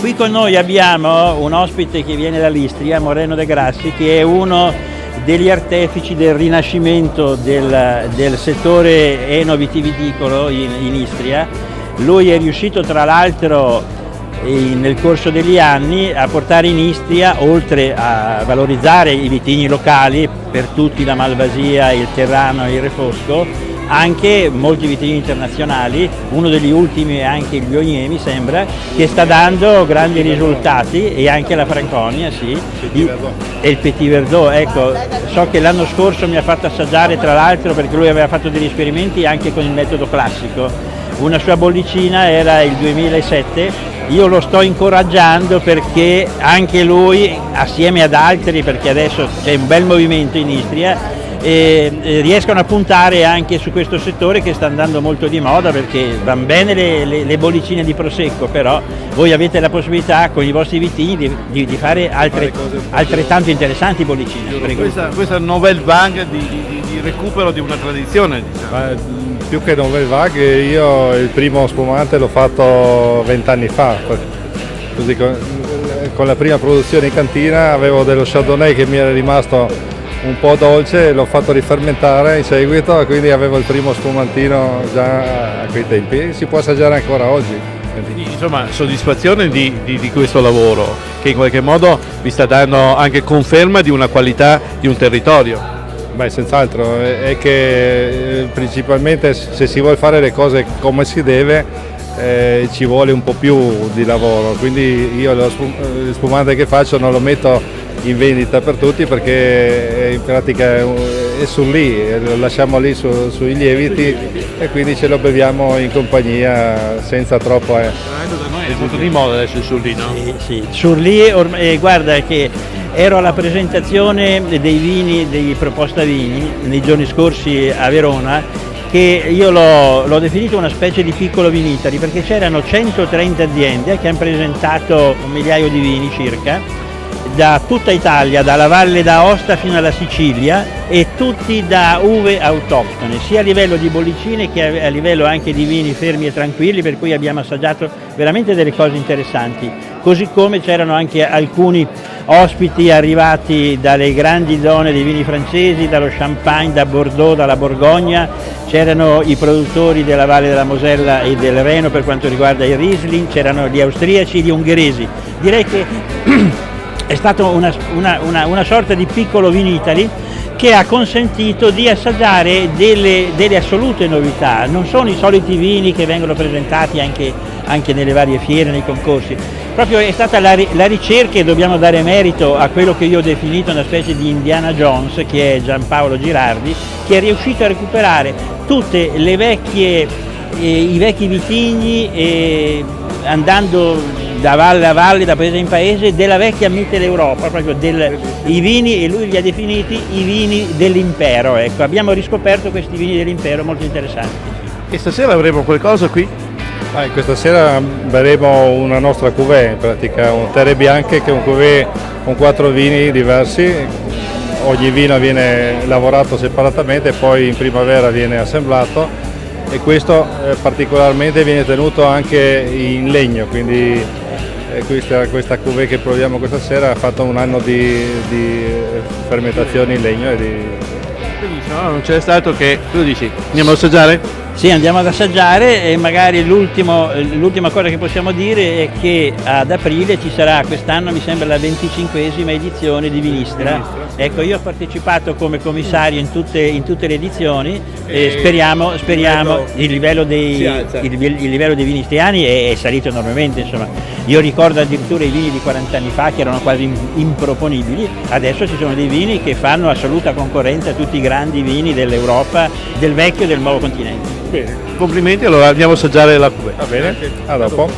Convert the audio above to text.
Qui con noi abbiamo un ospite che viene dall'Istria, Moreno De Grassi, che è uno degli artefici del rinascimento del settore eno-vitiviticolo in Istria. Lui è riuscito tra l'altro nel corso degli anni a portare in Istria, oltre a valorizzare i vitigni locali, per tutti la Malvasia, il Terrano e il Refosco, anche molti vitigni internazionali. Uno degli ultimi è anche il Viognier, mi sembra, che sta dando grandi risultati, e anche la Franconia, sì, e il Petit Verdot. Ecco, so che l'anno scorso mi ha fatto assaggiare, tra l'altro, perché lui aveva fatto degli esperimenti anche con il metodo classico. Una sua bollicina era il 2007, io lo sto incoraggiando perché anche lui, assieme ad altri, perché adesso c'è un bel movimento in Istria, riescono a puntare anche su questo settore che sta andando molto di moda, perché vanno bene le bollicine di prosecco, però voi avete la possibilità con i vostri vitigni di fare altrettanto interessanti bollicine. Questa nouvelle vague di recupero di una tradizione, diciamo. Ma, più che nouvelle vague, io il primo spumante l'ho fatto 20 anni fa, così con la prima produzione in cantina avevo dello Chardonnay che mi era rimasto un po' dolce, l'ho fatto rifermentare in seguito, quindi avevo il primo spumantino già a quei tempi. Si può assaggiare ancora oggi. Insomma, soddisfazione di questo lavoro che in qualche modo vi sta dando anche conferma di una qualità di un territorio. Beh, senz'altro, è che principalmente se si vuole fare le cose come si deve ci vuole un po' più di lavoro, quindi io lo spumante che faccio non lo metto in vendita per tutti, perché in pratica è su lì, lo lasciamo lì sui lieviti e quindi ce lo beviamo in compagnia senza troppo. Da noi è molto di moda adesso il Surlì, no? Sì. Surlì, guarda che ero alla presentazione dei vini, dei Proposta Vini, nei giorni scorsi a Verona, che io l'ho definito una specie di piccolo vinitari, perché c'erano 130 aziende che hanno presentato 1 migliaio di vini circa, da tutta Italia, dalla Valle d'Aosta fino alla Sicilia, e tutti da uve autoctone, sia a livello di bollicine che a livello anche di vini fermi e tranquilli, per cui abbiamo assaggiato veramente delle cose interessanti. Così come c'erano anche alcuni ospiti arrivati dalle grandi zone dei vini francesi, dallo Champagne, da Bordeaux, dalla Borgogna, c'erano i produttori della Valle della Mosella e del Reno per quanto riguarda il Riesling, c'erano gli austriaci e gli ungheresi. Direi che è stata una sorta di piccolo Vinitali che ha consentito di assaggiare delle assolute novità. Non sono i soliti vini che vengono presentati anche nelle varie fiere, nei concorsi. Proprio è stata la ricerca, e dobbiamo dare merito a quello che io ho definito una specie di Indiana Jones, che è Giampaolo Girardi, che è riuscito a recuperare tutte le i vecchi vitigni, andando da valle a valle, da paese in paese, della vecchia Mitteleuropa, proprio i vini, e lui li ha definiti i vini dell'impero. Ecco, abbiamo riscoperto questi vini dell'impero molto interessanti. E stasera avremo qualcosa qui? Questa sera berremo una nostra cuvée, in pratica un Terre Bianche, che è un cuvée con 4 vini diversi. Ogni vino viene lavorato separatamente, poi in primavera viene assemblato, e questo particolarmente viene tenuto anche in legno, quindi questa cuvée che proviamo questa sera ha fatto 1 anno di fermentazione in legno. No, non c'è stato che tu dici andiamo ad assaggiare? Sì, andiamo ad assaggiare, e magari l'ultima cosa che possiamo dire è che ad aprile ci sarà quest'anno, mi sembra, la 25esima edizione di Vinistra. Ecco, io ho partecipato come commissario in tutte le edizioni, e speriamo il livello dei vini istriani è salito enormemente, insomma. Io ricordo addirittura i vini di 40 anni fa che erano quasi improponibili, adesso ci sono dei vini che fanno assoluta concorrenza a tutti i grandi vini dell'Europa, del vecchio e del nuovo continente. Bene, complimenti, allora andiamo a assaggiare la cuvée. Va bene, a dopo.